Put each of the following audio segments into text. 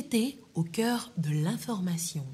Vérité au cœur de l'information.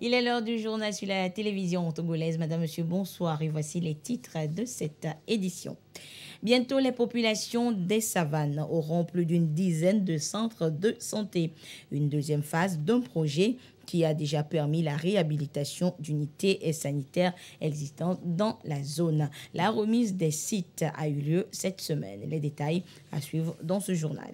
Il est l'heure du journal sur la télévision togolaise. Madame, monsieur, bonsoir. Et voici les titres de cette édition. Bientôt, les populations des savanes auront plus d'une dizaine de centres de santé. Une deuxième phase d'un projet qui a déjà permis la réhabilitation d'unités sanitaires existantes dans la zone. La remise des sites a eu lieu cette semaine. Les détails à suivre dans ce journal.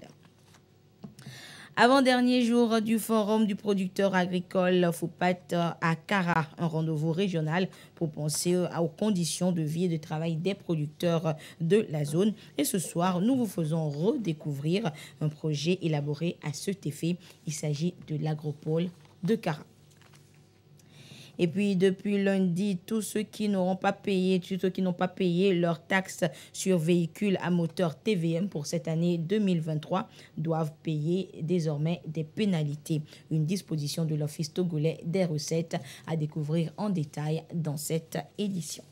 Avant-dernier jour du forum du producteur agricole FOPAT à Kara, un rendez-vous régional pour penser aux conditions de vie et de travail des producteurs de la zone. Et ce soir, nous vous faisons redécouvrir un projet élaboré à cet effet. Il s'agit de l'agropole de Kara. Et puis, depuis lundi, tous ceux qui n'ont pas payé leur taxe sur véhicules à moteur TVM pour cette année 2023 doivent payer désormais des pénalités. Une disposition de l'Office togolais des recettes à découvrir en détail dans cette édition.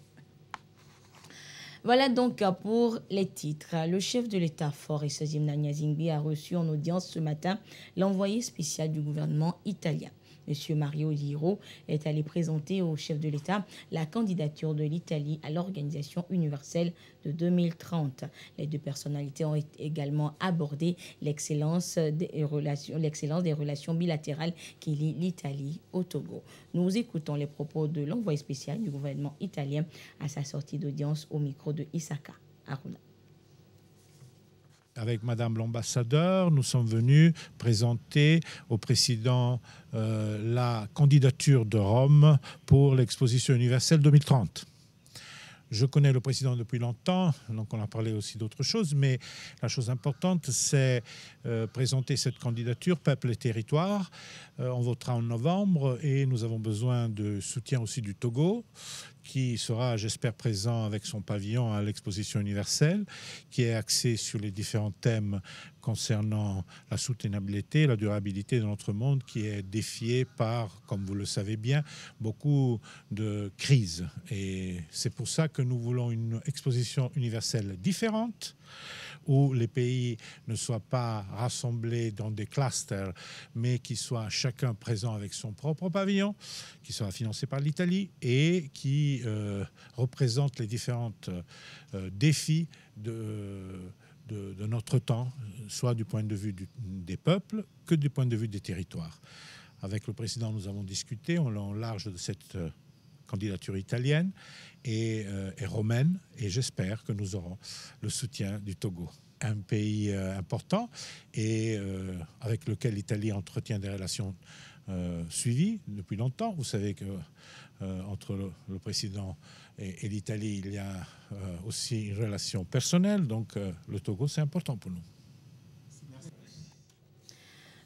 Voilà donc pour les titres. Le chef de l'État, Faure Gnassingbé Zingbi, a reçu en audience ce matin l'envoyé spécial du gouvernement italien. M. Mario Giro est allé présenter au chef de l'État la candidature de l'Italie à l'Organisation universelle de 2030. Les deux personnalités ont également abordé l'excellence des relations bilatérales qui lient l'Italie au Togo. Nous écoutons les propos de l'envoyé spécial du gouvernement italien à sa sortie d'audience au micro de Isaka Aruna. Avec Madame l'ambassadeur, nous sommes venus présenter au président la candidature de Rome pour l'exposition universelle 2030. Je connais le président depuis longtemps, donc on a parlé aussi d'autres choses, mais la chose importante, c'est présenter cette candidature, peuple et territoire. On votera en novembre et nous avons besoin de soutien aussi du Togo, qui sera, j'espère, présent avec son pavillon à l'exposition universelle, qui est axé sur les différents thèmes concernant la soutenabilité, la durabilité de notre monde, qui est défié par, comme vous le savez bien, beaucoup de crises. Et c'est pour ça que nous voulons une exposition universelle différente, où les pays ne soient pas rassemblés dans des clusters, mais qui soient chacun présent avec son propre pavillon, qui sera financé par l'Italie et qui représente les différents défis de notre temps, soit du point de vue des peuples que du point de vue des territoires. Avec le président, nous avons discuté en long large de cette candidature italienne et romaine, et j'espère que nous aurons le soutien du Togo, un pays important et avec lequel l'Italie entretient des relations suivies depuis longtemps. Vous savez que entre le président et l'Italie, il y a aussi une relation personnelle, donc le Togo, c'est important pour nous.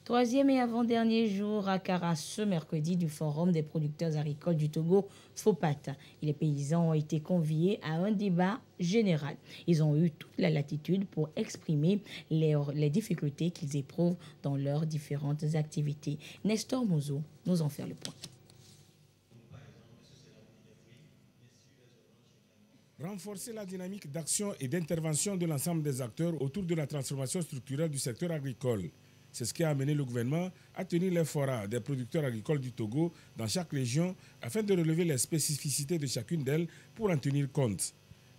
Troisième et avant-dernier jour à Kara ce mercredi du Forum des producteurs agricoles du Togo, FOPAT. Les paysans ont été conviés à un débat général. Ils ont eu toute la latitude pour exprimer les difficultés qu'ils éprouvent dans leurs différentes activités. Nestor Mozo nous en fait le point. Renforcer la dynamique d'action et d'intervention de l'ensemble des acteurs autour de la transformation structurelle du secteur agricole. C'est ce qui a amené le gouvernement à tenir les forats des producteurs agricoles du Togo dans chaque région afin de relever les spécificités de chacune d'elles pour en tenir compte.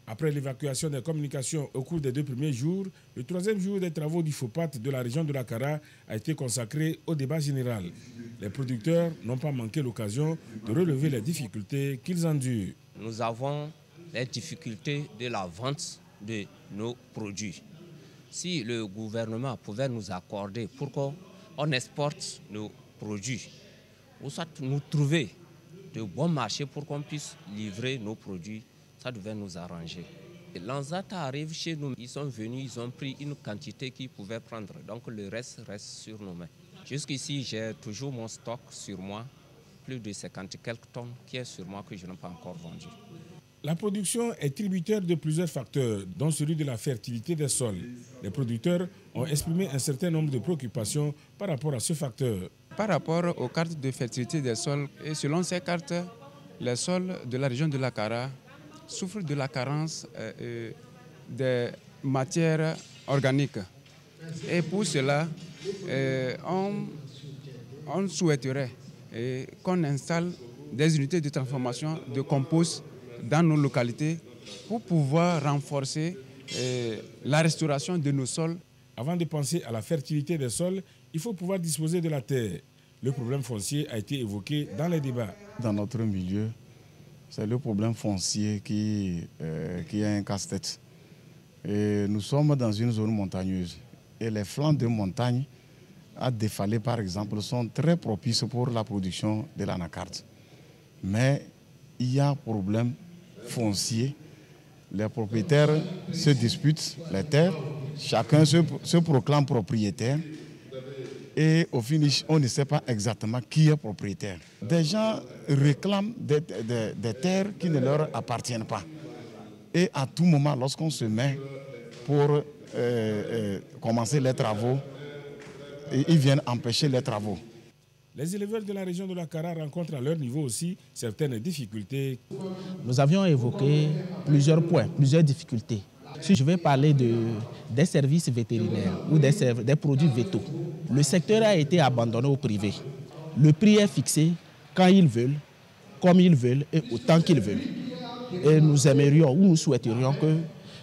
Après l'évacuation des communications au cours des 2 premiers jours, le 3e jour des travaux du FOPAT de la région de la Kara a été consacré au débat général. Les producteurs n'ont pas manqué l'occasion de relever les difficultés qu'ils endurent. Nous avons les difficultés de la vente de nos produits. Si le gouvernement pouvait nous accorder pour qu'on exporte nos produits, ou soit nous trouver de bons marchés pour qu'on puisse livrer nos produits, ça devait nous arranger. L'Anzata arrive chez nous, ils sont venus, ils ont pris une quantité qu'ils pouvaient prendre, donc le reste sur nos mains. Jusqu'ici, j'ai toujours mon stock sur moi, plus de 50 quelques tonnes qui est sur moi que je n'ai pas encore vendu. La production est tributaire de plusieurs facteurs, dont celui de la fertilité des sols. Les producteurs ont exprimé un certain nombre de préoccupations par rapport à ce facteur. Par rapport aux cartes de fertilité des sols, et selon ces cartes, les sols de la région de la Kara souffrent de la carence des matières organiques. Et pour cela, on souhaiterait qu'on installe des unités de transformation de compost dans nos localités pour pouvoir renforcer la restauration de nos sols. Avant de penser à la fertilité des sols, il faut pouvoir disposer de la terre. Le problème foncier a été évoqué dans les débats. Dans notre milieu, c'est le problème foncier qui est un casse-tête. Nous sommes dans une zone montagneuse et les flancs de montagne à défaler, par exemple, sont très propices pour la production de l'anacarde. Mais il y a un problème foncier. Les propriétaires se disputent les terres, chacun se proclame propriétaire et au finish, on ne sait pas exactement qui est propriétaire. Des gens réclament des terres qui ne leur appartiennent pas. Et à tout moment, lorsqu'on se met pour commencer les travaux, ils viennent empêcher les travaux. Les éleveurs de la région de la Kara rencontrent à leur niveau aussi certaines difficultés. Nous avions évoqué plusieurs points, plusieurs difficultés. Si je vais parler des services vétérinaires ou des produits vétos, le secteur a été abandonné au privé. Le prix est fixé quand ils veulent, comme ils veulent et autant qu'ils veulent. Et nous aimerions ou nous souhaiterions que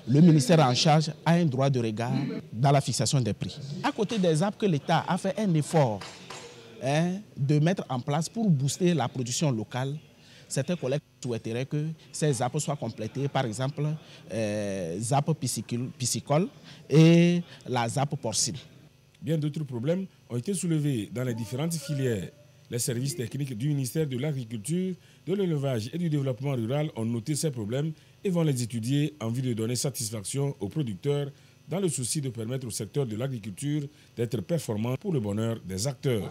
le ministère en charge a un droit de regard dans la fixation des prix. À côté des arbres que l'État a fait un effort de mettre en place pour booster la production locale, certains collègues souhaiteraient que ces arbres soient complétés, par exemple, ZAP piscicole et la ZAP porcine. Bien d'autres problèmes ont été soulevés dans les différentes filières. Les services techniques du ministère de l'Agriculture, de l'Élevage et du Développement rural ont noté ces problèmes et vont les étudier en vue de donner satisfaction aux producteurs dans le souci de permettre au secteur de l'agriculture d'être performant pour le bonheur des acteurs.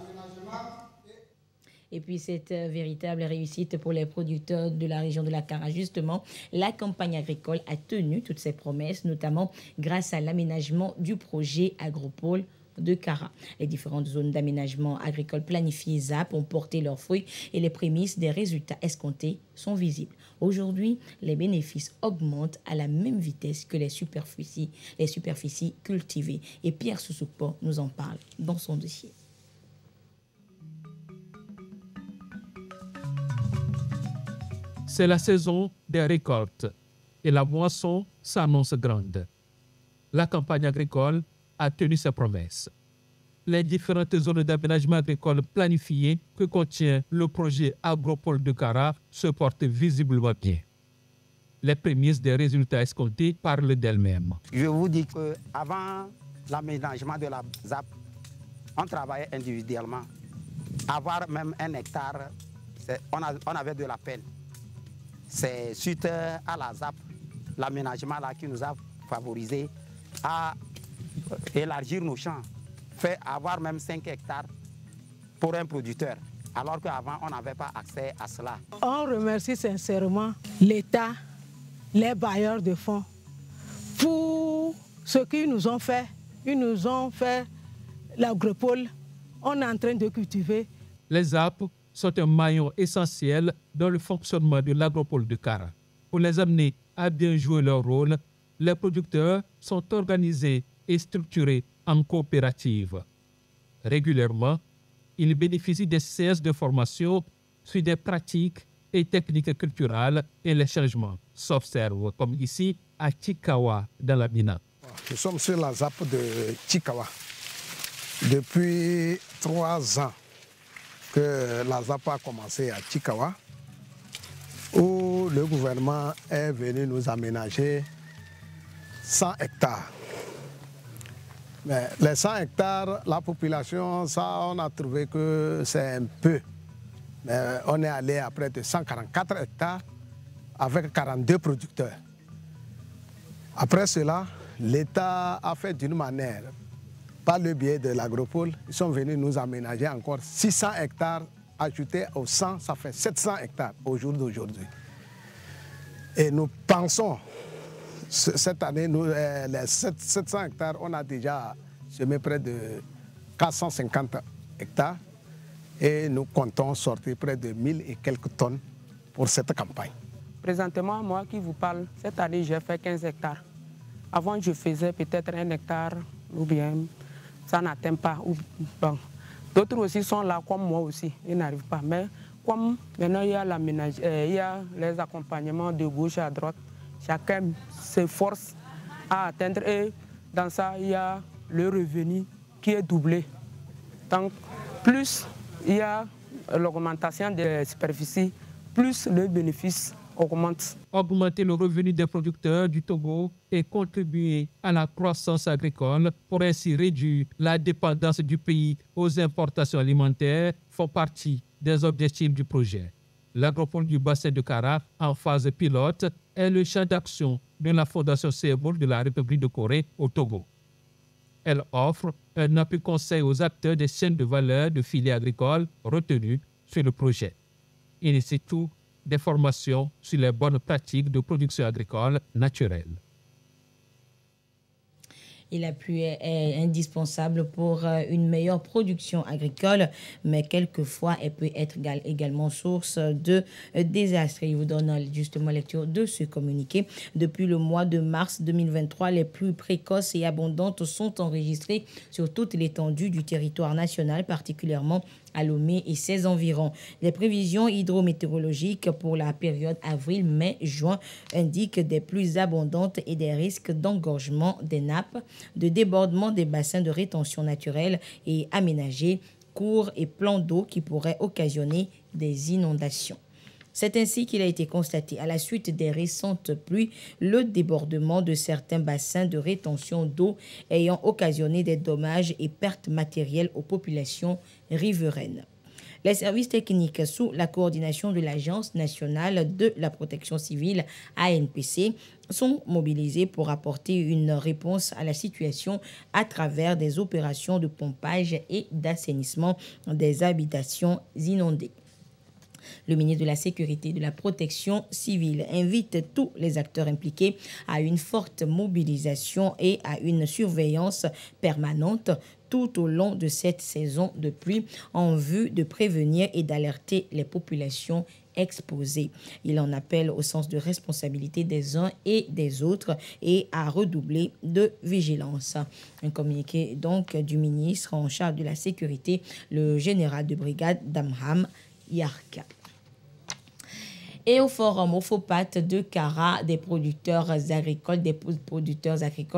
Et puis cette véritable réussite pour les producteurs de la région de la Kara. Justement, la campagne agricole a tenu toutes ses promesses, notamment grâce à l'aménagement du projet Agropole de Kara. Les différentes zones d'aménagement agricole planifiées ZAP ont porté leurs fruits et les prémices des résultats escomptés sont visibles. Aujourd'hui, les bénéfices augmentent à la même vitesse que les superficies cultivées. Et Pierre Soussoupo nous en parle dans son dossier. C'est la saison des récoltes et la moisson s'annonce grande. La campagne agricole a tenu ses promesses. Les différentes zones d'aménagement agricole planifiées que contient le projet Agropole de Kara se portent visiblement bien. Les prémices des résultats escomptés parlent d'elles-mêmes. Je vous dis qu'avant l'aménagement de la ZAP, on travaillait individuellement. Avoir même 1 hectare, on avait de la peine. C'est suite à la ZAP, l'aménagement là qui nous a favorisé à élargir nos champs, fait avoir même 5 hectares pour un producteur, alors qu'avant on n'avait pas accès à cela. On remercie sincèrement l'État, les bailleurs de fonds pour ce qu'ils nous ont fait. Ils nous ont fait l'agropole, on est en train de cultiver. Les ZAP sont un maillon essentiel dans le fonctionnement de l'agropole de Kara. Pour les amener à bien jouer leur rôle, les producteurs sont organisés et structurés en coopérative. Régulièrement, ils bénéficient des séances de formation sur des pratiques et techniques culturelles et les changements s'observent, comme ici à Chikawa, dans la Mina. Nous sommes sur la ZAP de Chikawa. Depuis 3 ans que la ZAP a commencé à Chikawa, où le gouvernement est venu nous aménager 100 hectares. Mais les 100 hectares, la population, ça, on a trouvé que c'est un peu. Mais on est allé à près de 144 hectares avec 42 producteurs. Après cela, l'État a fait d'une manière, par le biais de l'agropole, ils sont venus nous aménager encore 600 hectares ajouté aux 100, ça fait 700 hectares au jour d'aujourd'hui. Et nous pensons, cette année, les 700 hectares, on a déjà semé près de 450 hectares et nous comptons sortir près de 1000 et quelques tonnes pour cette campagne. Présentement, moi qui vous parle, cette année, j'ai fait 15 hectares. Avant, je faisais peut-être 1 hectare ou bien ça n'atteint pas. Bon. D'autres aussi sont là comme moi aussi, ils n'arrivent pas. Mais comme maintenant il y a l'aménage, il y a les accompagnements de gauche à droite, chacun s'efforce à atteindre et dans ça il y a le revenu qui est doublé. Donc plus il y a l'augmentation des superficies, plus le bénéfice augmente. Augmenter le revenu des producteurs du Togo et contribuer à la croissance agricole pour ainsi réduire la dépendance du pays aux importations alimentaires font partie des objectifs du projet. L'agropole du bassin de Kara, en phase pilote, est le champ d'action de la Fondation Seboul de la République de Corée au Togo. Elle offre un appui conseil aux acteurs des chaînes de valeur de filières agricoles retenus sur le projet. Il initie tout des formations sur les bonnes pratiques de production agricole naturelle. Et l'appui est indispensable pour une meilleure production agricole, mais quelquefois, elle peut être également source de désastres. Il vous donne justement lecture de ce communiqué. Depuis le mois de mars 2023, les pluies précoces et abondantes sont enregistrées sur toute l'étendue du territoire national, particulièrement à Lomé et ses environs. Les prévisions hydrométéorologiques pour la période avril, mai, juin indiquent des pluies abondantes et des risques d'engorgement des nappes, de débordement des bassins de rétention naturels et aménagés, cours et plans d'eau qui pourraient occasionner des inondations. C'est ainsi qu'il a été constaté, à la suite des récentes pluies, le débordement de certains bassins de rétention d'eau ayant occasionné des dommages et pertes matérielles aux populations riveraines. Les services techniques sous la coordination de l'Agence nationale de la protection civile, ANPC, sont mobilisés pour apporter une réponse à la situation à travers des opérations de pompage et d'assainissement des habitations inondées. Le ministre de la Sécurité et de la Protection civile invite tous les acteurs impliqués à une forte mobilisation et à une surveillance permanente tout au long de cette saison de pluie en vue de prévenir et d'alerter les populations exposées. Il en appelle au sens de responsabilité des uns et des autres et à redoubler de vigilance. Un communiqué donc du ministre en charge de la sécurité, le général de brigade Damham Yarka. Et au forum, au FOPAT de Kara, des producteurs agricoles,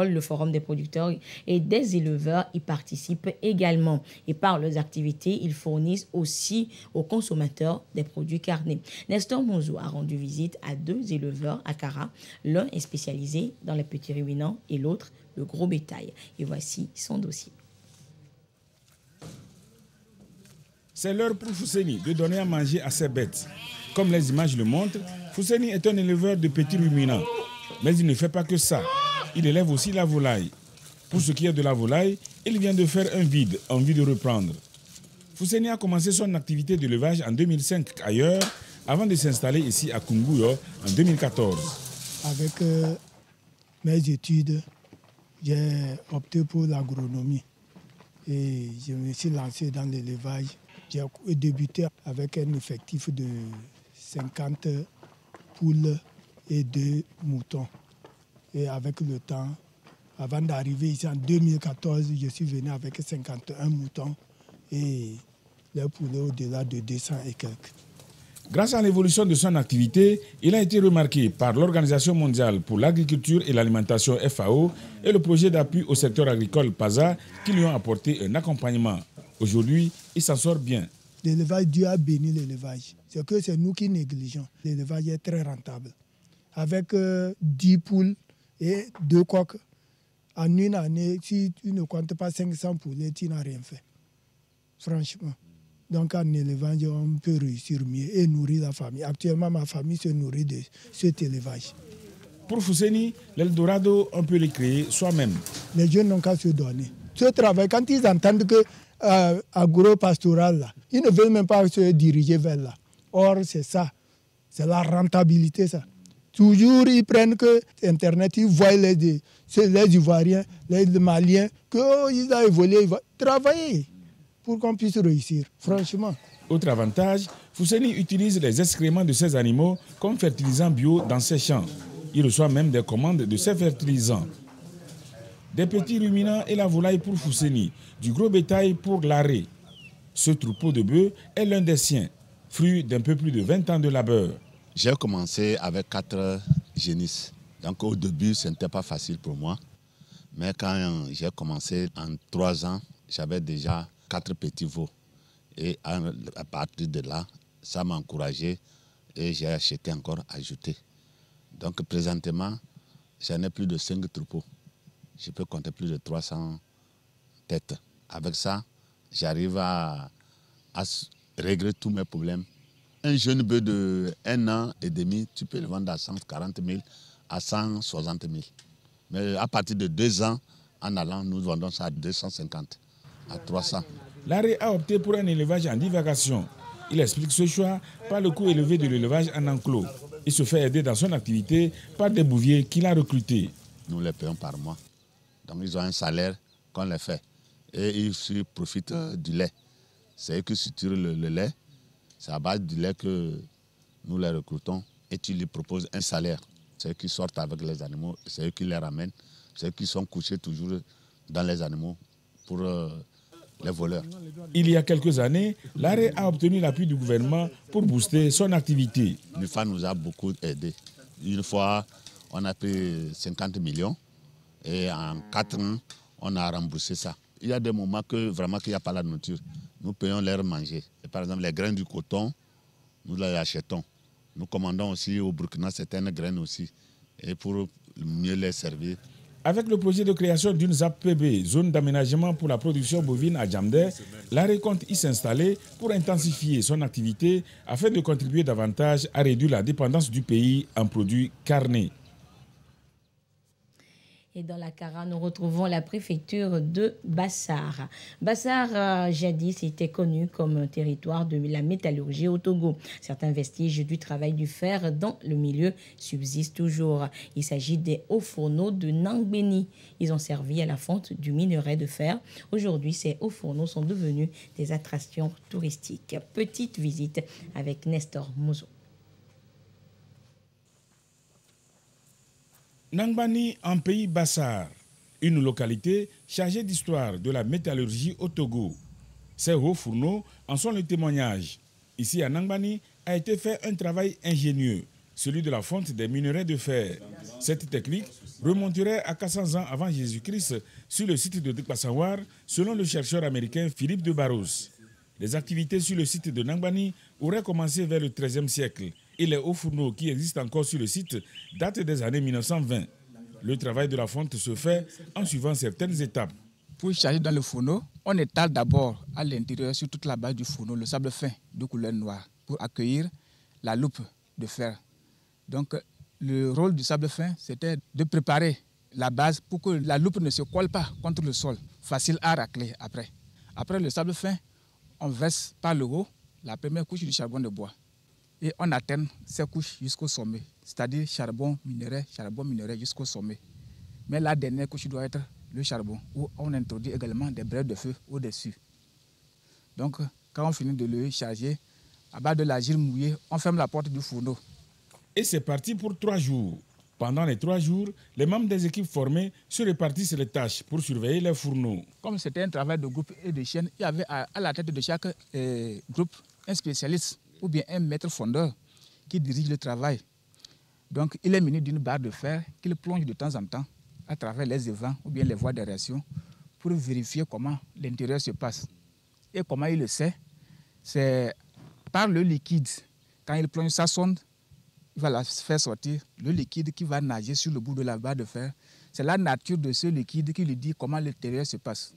le forum des producteurs et des éleveurs y participent également. Et par leurs activités, ils fournissent aussi aux consommateurs des produits carnés. Nestor Monzo a rendu visite à 2 éleveurs à Kara. L'un est spécialisé dans les petits ruminants et l'autre le gros bétail. Et voici son dossier. C'est l'heure pour Fousseni de donner à manger à ses bêtes. Comme les images le montrent, Fousseni est un éleveur de petits ruminants. Mais il ne fait pas que ça. Il élève aussi la volaille. Pour ce qui est de la volaille, il vient de faire un vide, envie de reprendre. Fousseni a commencé son activité d'élevage en 2005 ailleurs, avant de s'installer ici à Kunguyo en 2014. Avec mes études, j'ai opté pour l'agronomie et je me suis lancé dans l'élevage. J'ai débuté avec un effectif de 50 poules et 2 moutons. Et avec le temps, avant d'arriver ici en 2014, je suis venu avec 51 moutons et les poulets au-delà de 200 et quelques. Grâce à l'évolution de son activité, il a été remarqué par l'Organisation mondiale pour l'agriculture et l'alimentation FAO et le projet d'appui au secteur agricole PASA qui lui ont apporté un accompagnement. Aujourd'hui, il s'en sort bien. L'élevage, Dieu a béni l'élevage. C'est que c'est nous qui négligeons. L'élevage est très rentable. Avec 10 poules et 2 coqs, en une année, si tu ne comptes pas 500 poulets, tu n'as rien fait. Franchement. Donc en élevage, on peut réussir mieux et nourrir la famille. Actuellement, ma famille se nourrit de cet élevage. Pour Fousseni, l'Eldorado, on peut le créer soi-même. Les jeunes n'ont qu'à se donner. Ce travail, quand ils entendent que agro-pastorale, là, ils ne veulent même pas se diriger vers là. Or, c'est ça. C'est la rentabilité, ça. Toujours, ils prennent que Internet, ils voient les Ivoiriens, les Maliens, qu'ils ont évolué, ils vont travailler pour qu'on puisse réussir, franchement. Autre avantage, Fousseni utilise les excréments de ces animaux comme fertilisants bio dans ses champs. Il reçoit même des commandes de ces fertilisants. Des petits ruminants et la volaille pour Fousseni, du gros bétail pour l'arrêt. Ce troupeau de bœufs est l'un des siens, fruit d'un peu plus de 20 ans de labeur. J'ai commencé avec 4 génisses. Donc au début, ce n'était pas facile pour moi. Mais quand j'ai commencé en 3 ans, j'avais déjà 4 petits veaux. Et à partir de là, ça m'a encouragé et j'ai acheté encore, ajouté. Donc présentement, j'en ai plus de 5 troupeaux. Je peux compter plus de 300 têtes. Avec ça, j'arrive à régler tous mes problèmes. Un jeune bœuf de 1 an et demi, tu peux le vendre à 140 000, à 160 000. Mais à partir de 2 ans, en allant, nous vendons ça à 250, à 300. L'arrêt a opté pour un élevage en divagation. Il explique ce choix par le coût élevé de l'élevage en enclos. Il se fait aider dans son activité par des bouviers qu'il a recrutés. Nous les payons par mois. Donc ils ont un salaire qu'on les fait. Et ils profitent du lait. C'est eux qui suturent le lait. C'est à base du lait que nous les recrutons et tu lui proposes un salaire. C'est eux qui sortent avec les animaux, c'est eux qui les ramènent. C'est eux qui sont couchés toujours dans les animaux pour les voleurs. Il y a quelques années, l'arrêt a obtenu l'appui du gouvernement pour booster son activité. L'UFA nous a beaucoup aidés. Une fois, on a pris 50 millions et en 4 ans, on a remboursé ça. Il y a des moments que vraiment qu'il n'y a pas la nourriture. Nous payons leur manger. Et par exemple, les graines du coton, nous les achetons. Nous commandons aussi au Burkina certaines graines aussi, et pour mieux les servir. Avec le projet de création d'une ZAP-PB, zone d'aménagement pour la production bovine à Djamdé, l'arrêt compte y s'installer pour intensifier son activité afin de contribuer davantage à réduire la dépendance du pays en produits carnés. Et dans la Kara, nous retrouvons la préfecture de Bassar. Bassar, jadis, était connu comme un territoire de la métallurgie au Togo. Certains vestiges du travail du fer dans le milieu subsistent toujours. Il s'agit des hauts fourneaux de Nangbeni. Ils ont servi à la fonte du minerai de fer. Aujourd'hui, ces hauts fourneaux sont devenus des attractions touristiques. Petite visite avec Nestor Mozo. Nangbani en pays Bassar, une localité chargée d'histoire de la métallurgie au Togo. Ces hauts fourneaux en sont le témoignage. Ici à Nangbani a été fait un travail ingénieux, celui de la fonte des minerais de fer. Cette technique remonterait à 400 ans avant Jésus-Christ sur le site de Dekbasawar, selon le chercheur américain Philippe de Barros. Les activités sur le site de Nangbani auraient commencé vers le XIIIe siècle. Et les hauts fourneaux qui existent encore sur le site datent des années 1920. Le travail de la fonte se fait en suivant certaines étapes. Pour charger dans le fourneau, on étale d'abord à l'intérieur sur toute la base du fourneau le sable fin de couleur noire pour accueillir la loupe de fer. Donc le rôle du sable fin, c'était de préparer la base pour que la loupe ne se colle pas contre le sol, facile à racler après. Après le sable fin, on verse par le haut la première couche du charbon de bois. Et on atteint ces couches jusqu'au sommet, c'est-à-dire charbon minerai jusqu'au sommet. Mais la dernière couche doit être le charbon, où on introduit également des braises de feu au-dessus. Donc, quand on finit de le charger, à base de l'argile mouillée, on ferme la porte du fourneau. Et c'est parti pour 3 jours. Pendant les 3 jours, les membres des équipes formées se répartissent les tâches pour surveiller les fourneaux. Comme c'était un travail de groupe et de chaîne, il y avait à la tête de chaque groupe un spécialiste ou bien un maître fondeur qui dirige le travail. Donc, il est muni d'une barre de fer qu'il plonge de temps en temps à travers les évents ou bien les voies d'aération pour vérifier comment l'intérieur se passe. Et comment il le sait? C'est par le liquide. Quand il plonge sa sonde, il va la faire sortir. Le liquide qui va nager sur le bout de la barre de fer, c'est la nature de ce liquide qui lui dit comment l'intérieur se passe.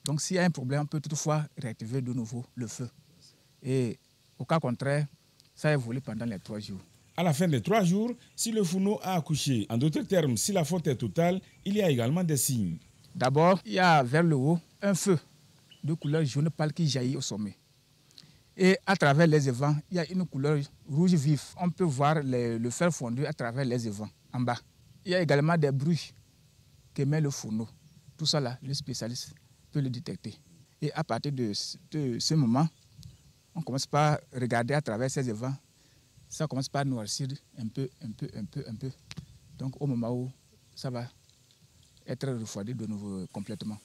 Donc, s'il y a un problème, on peut toutefois réactiver de nouveau le feu. Et au cas contraire, ça évolue pendant les 3 jours. À la fin des 3 jours, si le fourneau a accouché, en d'autres termes, si la faute est totale, il y a également des signes. D'abord, il y a vers le haut un feu de couleur jaune pâle qui jaillit au sommet. Et à travers les évents, il y a une couleur rouge vif. On peut voir le fer fondu à travers les évents, en bas. Il y a également des bruits qu'émet le fourneau. Tout ça, là, le spécialiste peut le détecter. Et à partir de ce moment, on commence par regarder à travers ces évents. Ça commence par noircir un peu. Donc au moment où ça va être refroidi de nouveau complètement.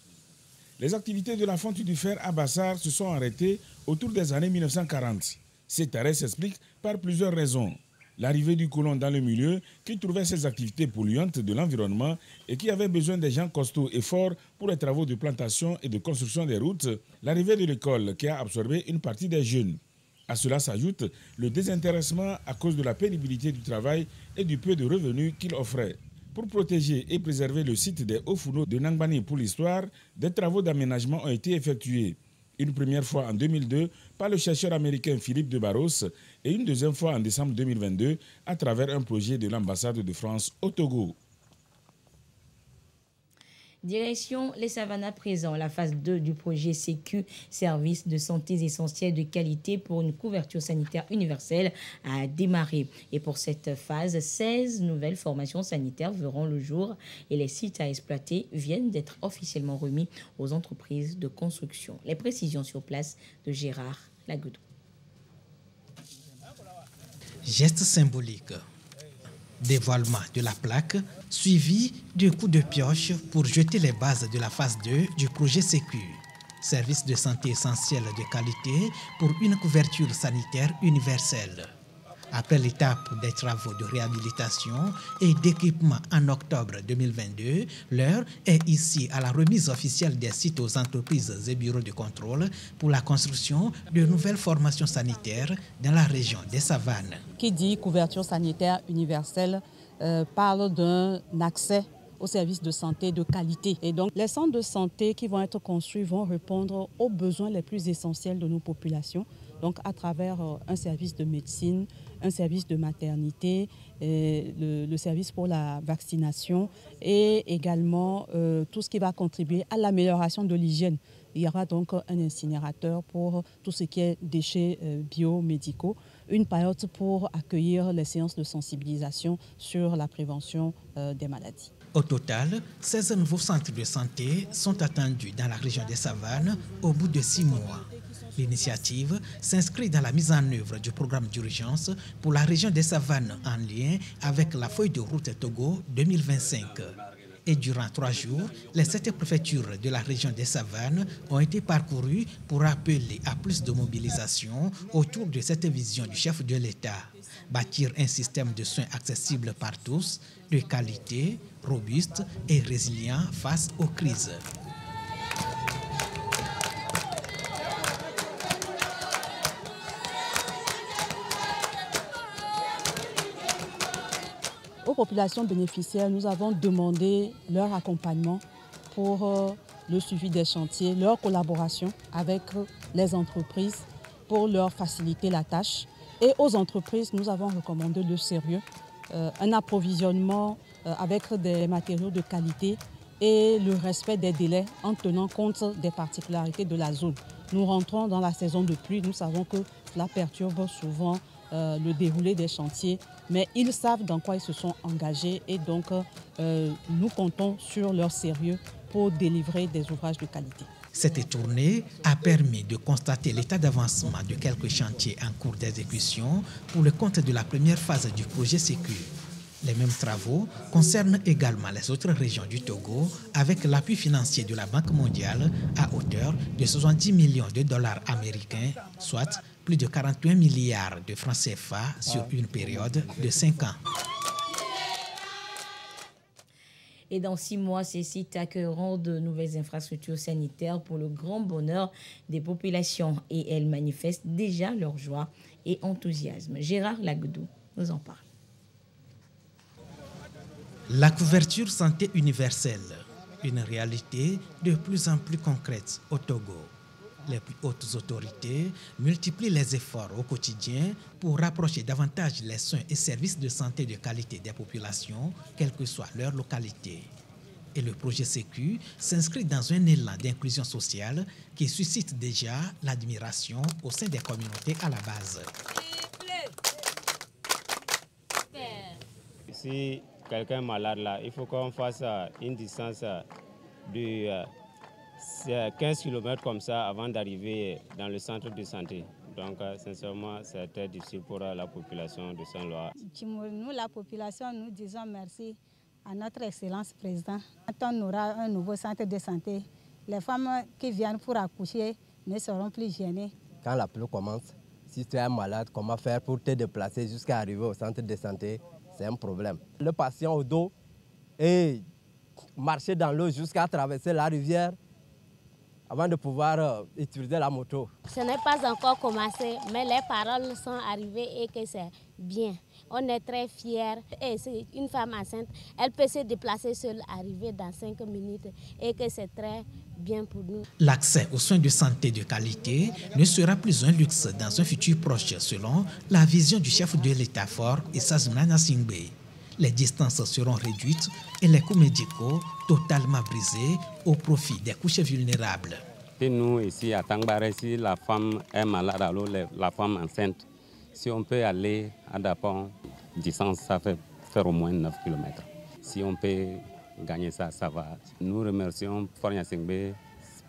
Les activités de la fonte du fer à Bassar se sont arrêtées autour des années 1940. Cet arrêt s'explique par plusieurs raisons. L'arrivée du colon dans le milieu qui trouvait ces activités polluantes de l'environnement et qui avait besoin des gens costauds et forts pour les travaux de plantation et de construction des routes. L'arrivée de l'école qui a absorbé une partie des jeunes. À cela s'ajoute le désintéressement à cause de la pénibilité du travail et du peu de revenus qu'il offrait. Pour protéger et préserver le site des hauts fourneaux de Nangbani pour l'histoire, des travaux d'aménagement ont été effectués. Une première fois en 2002 par le chercheur américain Philippe de Barros et une deuxième fois en décembre 2022 à travers un projet de l'ambassade de France au Togo. Direction les savanes à présent, la phase 2 du projet Sécu, service de santé essentiel de qualité pour une couverture sanitaire universelle, a démarré. Et pour cette phase, 16 nouvelles formations sanitaires verront le jour et les sites à exploiter viennent d'être officiellement remis aux entreprises de construction. Les précisions sur place de Gérard Lagoudou. Geste symbolique. Dévoilement de la plaque, suivi de coups de pioche pour jeter les bases de la phase 2 du projet Sécu. Service de santé essentiel de qualité pour une couverture sanitaire universelle. Après l'étape des travaux de réhabilitation et d'équipement en octobre 2022, l'heure est ici à la remise officielle des sites aux entreprises et bureaux de contrôle pour la construction de nouvelles formations sanitaires dans la région des Savanes. Qui dit couverture sanitaire universelle parle d'un accès aux services de santé de qualité. Et donc, les centres de santé qui vont être construits vont répondre aux besoins les plus essentiels de nos populations. Donc, à travers un service de médecine, un service de maternité, le service pour la vaccination et également tout ce qui va contribuer à l'amélioration de l'hygiène. Il y aura donc un incinérateur pour tout ce qui est déchets biomédicaux, une paillote pour accueillir les séances de sensibilisation sur la prévention des maladies. Au total, 16 nouveaux centres de santé sont attendus dans la région des Savanes au bout de 6 mois. L'initiative s'inscrit dans la mise en œuvre du programme d'urgence pour la région des Savanes en lien avec la feuille de route Togo 2025. Et durant 3 jours, les 7 préfectures de la région des Savanes ont été parcourues pour appeler à plus de mobilisation autour de cette vision du chef de l'État. Bâtir un système de soins accessible par tous, de qualité, robuste et résilient face aux crises. Aux populations bénéficiaires, nous avons demandé leur accompagnement pour le suivi des chantiers, leur collaboration avec les entreprises pour leur faciliter la tâche. Et aux entreprises, nous avons recommandé le sérieux, un approvisionnement avec des matériaux de qualité et le respect des délais en tenant compte des particularités de la zone. Nous rentrons dans la saison de pluie, nous savons que cela perturbe souvent le déroulé des chantiers, mais ils savent dans quoi ils se sont engagés et donc nous comptons sur leur sérieux pour délivrer des ouvrages de qualité. Cette tournée a permis de constater l'état d'avancement de quelques chantiers en cours d'exécution pour le compte de la première phase du projet Sécu. Les mêmes travaux concernent également les autres régions du Togo avec l'appui financier de la Banque mondiale à hauteur de 70 millions de dollars américains, soit plus de 41 milliards de francs CFA sur une période de 5 ans. Et dans 6 mois, ces sites accueilleront de nouvelles infrastructures sanitaires pour le grand bonheur des populations et elles manifestent déjà leur joie et enthousiasme. Gérard Lagoudou nous en parle. La couverture santé universelle, une réalité de plus en plus concrète au Togo. Les plus hautes autorités multiplient les efforts au quotidien pour rapprocher davantage les soins et services de santé de qualité des populations, quelle que soit leur localité. et le projet Sécu s'inscrit dans un élan d'inclusion sociale qui suscite déjà l'admiration au sein des communautés à la base. Si quelqu'un est malade là, il faut qu'on fasse une distance de 15 km comme ça avant d'arriver dans le centre de santé. Donc, sincèrement, c'était difficile pour la population de Saint-Lois. Nous, la population, nous disons merci à notre Excellence Président. Quand on aura un nouveau centre de santé, les femmes qui viennent pour accoucher ne seront plus gênées. Quand la pluie commence, si tu es malade, comment faire pour te déplacer jusqu'à arriver au centre de santé? C'est un problème. Le patient au dos et marcher dans l'eau jusqu'à traverser la rivière avant de pouvoir utiliser la moto. Ce n'est pas encore commencé, mais les paroles sont arrivées et que c'est bien. On est très fiers. Et c'est une femme enceinte, elle peut se déplacer seule, arriver dans 5 minutes et que c'est très bien pour nous. L'accès aux soins de santé de qualité ne sera plus un luxe dans un futur proche, selon la vision du chef de l'État fort, Issa Zimana Singbe. Les distances seront réduites et les coûts médicaux totalement brisés au profit des couches vulnérables. Et nous, ici à Tangbara, si la femme est malade, alors la femme enceinte, si on peut aller à Dapon, distance, ça fait faire au moins 9 km. Si on peut gagner ça, ça va. Nous remercions Fornia Singbe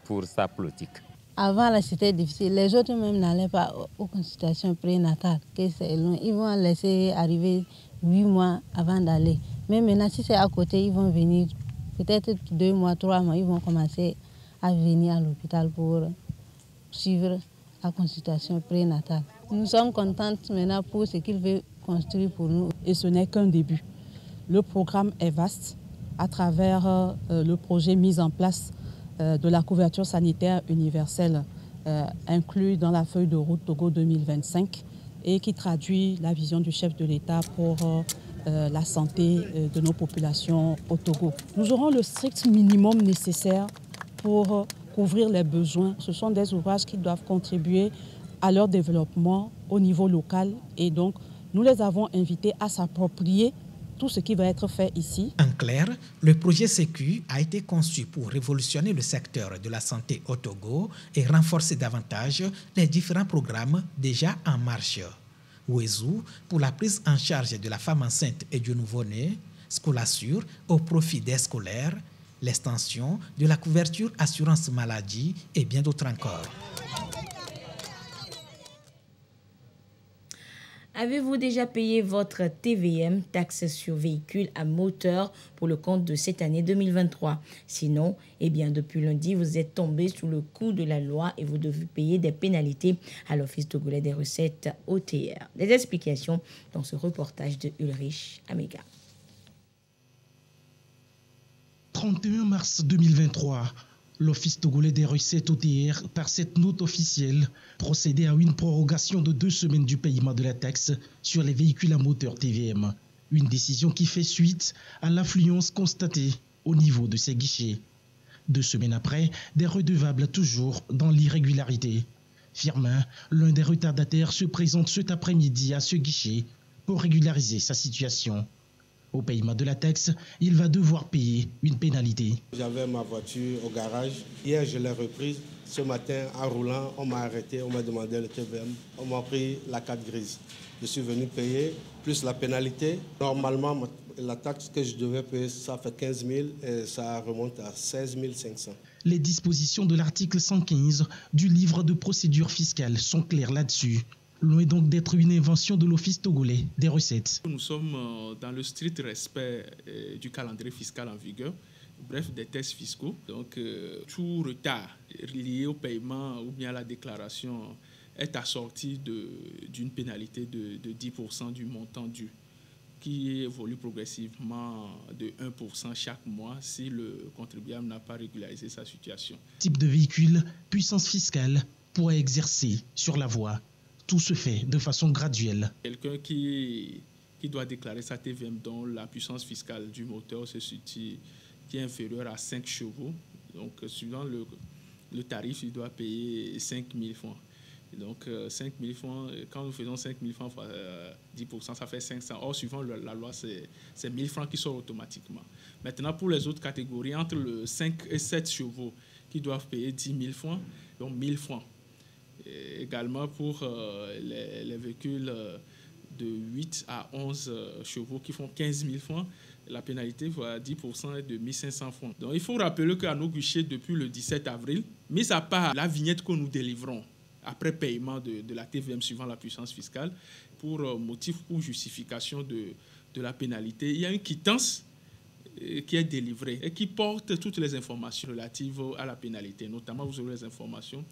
pour sa politique. Avant, là, c'était difficile. Les autres même n'allaient pas aux consultations prénatales. C'est long. Ils vont laisser arriver 8 mois avant d'aller. Mais maintenant, si c'est à côté, ils vont venir, peut-être 2 mois, 3 mois, ils vont commencer à venir à l'hôpital pour suivre la consultation prénatale. Nous sommes contentes maintenant pour ce qu'il veut construire pour nous. Et ce n'est qu'un début. Le programme est vaste à travers le projet mis en place de la couverture sanitaire universelle inclus dans la feuille de route Togo 2025 et qui traduit la vision du chef de l'État pour la santé de nos populations au Togo. Nous aurons le strict minimum nécessaire pour couvrir les besoins. Ce sont des ouvrages qui doivent contribuer à leur développement au niveau local et donc nous les avons invités à s'approprier tout ce qui va être fait ici. En clair, le projet Sécu a été conçu pour révolutionner le secteur de la santé au Togo et renforcer davantage les différents programmes déjà en marche. Ouezou pour la prise en charge de la femme enceinte et du nouveau-né, Scolassure au profit des scolaires, l'extension de la couverture assurance maladie et bien d'autres encore. Avez-vous déjà payé votre TVM, taxe sur véhicules à moteur, pour le compte de cette année 2023? Sinon, eh bien, depuis lundi, vous êtes tombé sous le coup de la loi et vous devez payer des pénalités à l'Office togolais des recettes OTR. Des explications dans ce reportage de Ulrich Amega. 31 mars 2023. L'Office togolais des recettes OTR, par cette note officielle, procédait à une prorogation de 2 semaines du paiement de la taxe sur les véhicules à moteur TVM. Une décision qui fait suite à l'affluence constatée au niveau de ces guichets. 2 semaines après, des redevables toujours dans l'irrégularité. Firmin, l'un des retardataires, se présente cet après-midi à ce guichet pour régulariser sa situation. Au paiement de la taxe, il va devoir payer une pénalité. J'avais ma voiture au garage. Hier, je l'ai reprise. Ce matin, en roulant, on m'a arrêté, on m'a demandé le TVM. On m'a pris la carte grise. Je suis venu payer, plus la pénalité. Normalement, la taxe que je devais payer, ça fait 15 000 et ça remonte à 16 500. Les dispositions de l'article 115 du livre de procédure fiscale sont claires là-dessus. Loin donc d'être une invention de l'Office togolais des recettes. Nous sommes dans le strict respect du calendrier fiscal en vigueur, bref, des tests fiscaux. Donc, tout retard lié au paiement ou bien à la déclaration est assorti d'une pénalité de 10% du montant dû, qui évolue progressivement de 1% chaque mois si le contribuable n'a pas régularisé sa situation. Type de véhicule, puissance fiscale, poids exercé sur la voie. Tout se fait de façon graduelle. Quelqu'un qui doit déclarer sa TVM dont la puissance fiscale du moteur se situe, qui est inférieure à 5 chevaux. Donc, suivant le tarif, il doit payer 5 000 francs. Donc 5 000 francs, quand nous faisons 5 000 francs fois 10%, ça fait 500. Or, suivant la loi, c'est 1 000 francs qui sortent automatiquement. Maintenant, pour les autres catégories, entre le 5 et 7 chevaux qui doivent payer 10 000 francs, donc 1 000 francs. Et également pour les véhicules de 8 à 11 chevaux qui font 15 000 francs, la pénalité à 10% est de 1 500 francs. Donc il faut rappeler qu'à nos guichets, depuis le 17 avril, mis à part la vignette que nous délivrons après paiement de la TVM suivant la puissance fiscale, pour motif ou justification de la pénalité, il y a une quittance qui est délivrée et qui porte toutes les informations relatives à la pénalité. Notamment, vous aurez les informations,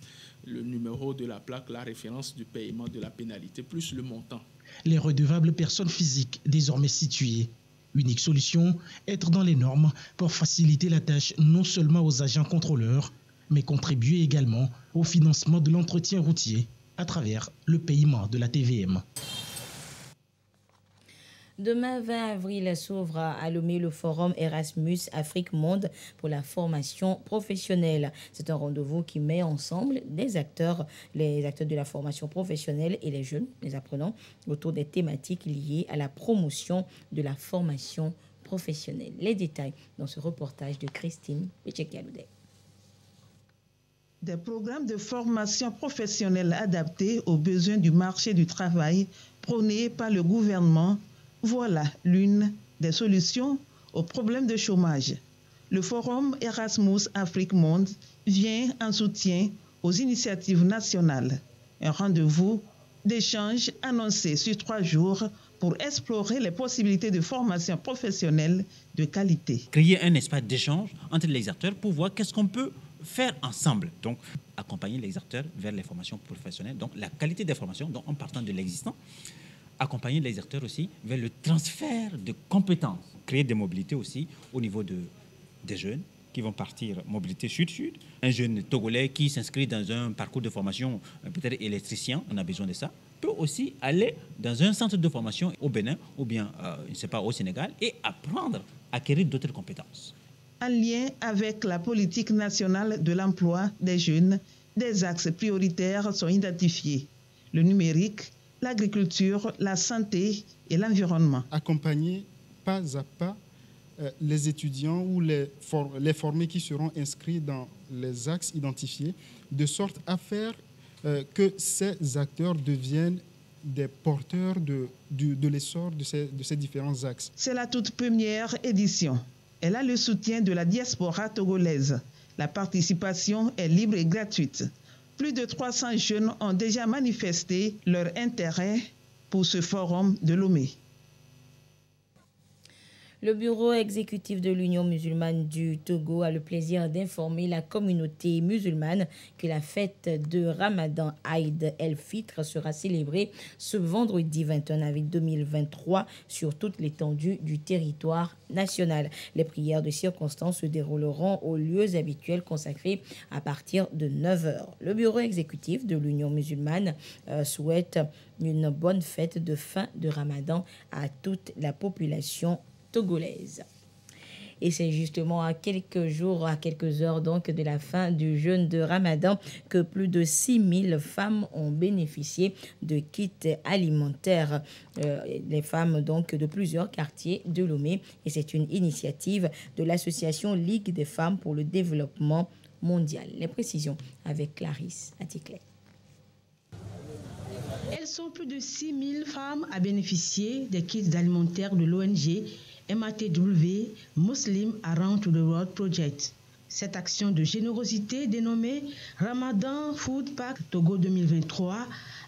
le numéro de la plaque, la référence du paiement de la pénalité, plus le montant. Les redevables personnes physiques désormais situées. Unique solution, être dans les normes pour faciliter la tâche non seulement aux agents contrôleurs, mais contribuer également au financement de l'entretien routier à travers le paiement de la TVM. Demain, 20 avril, s'ouvre à Lomé le forum Erasmus Afrique Monde pour la formation professionnelle. C'est un rendez-vous qui met ensemble les acteurs de la formation professionnelle et les jeunes, les apprenants, autour des thématiques liées à la promotion de la formation professionnelle. Les détails dans ce reportage de Christine Péché-Kaloudé. Des programmes de formation professionnelle adaptés aux besoins du marché du travail prônés par le gouvernement. Voilà l'une des solutions aux problèmes de chômage. Le forum Erasmus Afrique Monde vient en soutien aux initiatives nationales. Un rendez-vous d'échange annoncé sur 3 jours pour explorer les possibilités de formation professionnelle de qualité. Créer un espace d'échange entre les acteurs pour voir qu'est-ce qu'on peut faire ensemble. Donc, accompagner les acteurs vers les formations professionnelles, donc la qualité des formations, donc en partant de l'existant. Accompagner les acteurs aussi vers le transfert de compétences, créer des mobilités aussi au niveau des jeunes qui vont partir mobilité sud-sud. Un jeune Togolais qui s'inscrit dans un parcours de formation, peut-être électricien, on a besoin de ça, peut aussi aller dans un centre de formation au Bénin ou bien, je ne sais pas, au Sénégal et apprendre, acquérir d'autres compétences. En lien avec la politique nationale de l'emploi des jeunes, des axes prioritaires sont identifiés. Le numérique, l'agriculture, la santé et l'environnement. Accompagner pas à pas les étudiants ou les formés qui seront inscrits dans les axes identifiés, de sorte à faire que ces acteurs deviennent des porteurs de l'essor de ces différents axes. C'est la toute première édition. Elle a le soutien de la diaspora togolaise. La participation est libre et gratuite. Plus de 300 jeunes ont déjà manifesté leur intérêt pour ce forum de Lomé. Le bureau exécutif de l'Union musulmane du Togo a le plaisir d'informer la communauté musulmane que la fête de Ramadan Aïd el-Fitr sera célébrée ce vendredi 21 avril 2023 sur toute l'étendue du territoire national. Les prières de circonstance se dérouleront aux lieux habituels consacrés à partir de 9h. Le bureau exécutif de l'Union musulmane souhaite une bonne fête de fin de Ramadan à toute la population togolaise. Et c'est justement à quelques jours, à quelques heures donc de la fin du jeûne de Ramadan que plus de 6000 femmes ont bénéficié de kits alimentaires. Les femmes donc de plusieurs quartiers de Lomé. Et c'est une initiative de l'association Ligue des femmes pour le développement mondial. Les précisions avec Clarisse Aticlet. Elles sont plus de 6000 femmes à bénéficier des kits alimentaires de l'ONG MATW, Muslim Around the World Project. Cette action de générosité dénommée Ramadan Food Pack Togo 2023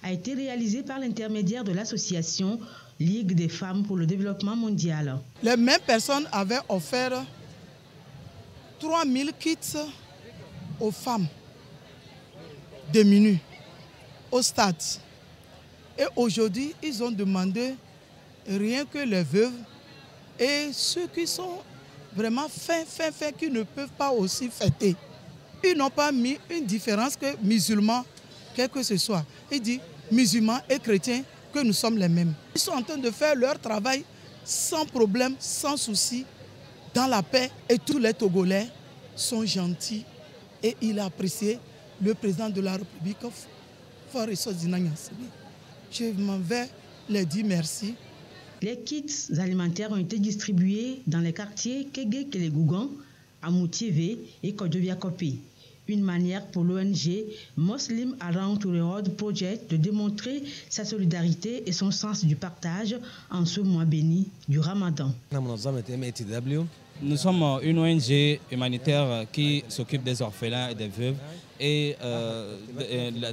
a été réalisée par l'intermédiaire de l'association Ligue des femmes pour le développement mondial. Les mêmes personnes avaient offert 3000 kits aux femmes démunies au stade. Et aujourd'hui, ils ont demandé rien que les veuves et ceux qui sont vraiment fins, qui ne peuvent pas aussi fêter. Ils n'ont pas mis une différence que musulmans, quel que ce soit. Ils disent musulmans et chrétiens, que nous sommes les mêmes. Ils sont en train de faire leur travail sans problème, sans souci, dans la paix. Et tous les Togolais sont gentils. Et il a apprécié, le président de la République, Fort Ressources Zinanya Sibi. Je m'en vais les dire merci. Les kits alimentaires ont été distribués dans les quartiers Kege Kelegougan, Amoutiévé et Kodjovia Kopi. Une manière pour l'ONG Muslim Around the World Project de démontrer sa solidarité et son sens du partage en ce mois béni du Ramadan. Nous sommes une ONG humanitaire qui s'occupe des orphelins et des veuves et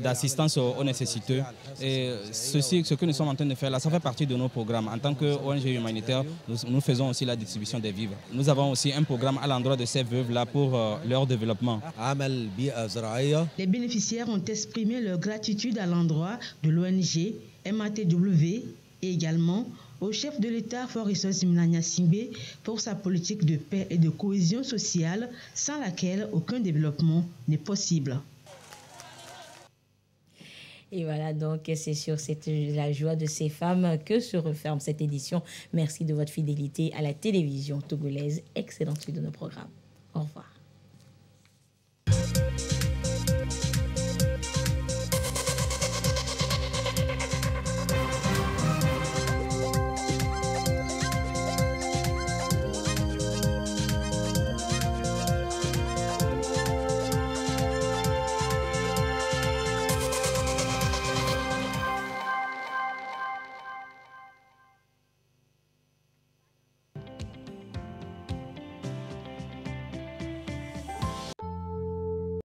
d'assistance aux nécessiteux. Et ceci, ce que nous sommes en train de faire là, ça fait partie de nos programmes. En tant qu'ONG humanitaire, nous faisons aussi la distribution des vivres. Nous avons aussi un programme à l'endroit de ces veuves-là pour leur développement. Les bénéficiaires ont exprimé leur gratitude à l'endroit de l'ONG MATW et également au chef de l'État Fort Ressources Zinanya Sibi pour sa politique de paix et de cohésion sociale sans laquelle aucun développement n'est possible. Et voilà, donc c'est sur la joie de ces femmes que se referme cette édition. Merci de votre fidélité à la télévision togolaise. Excellente suite de nos programmes. Au revoir.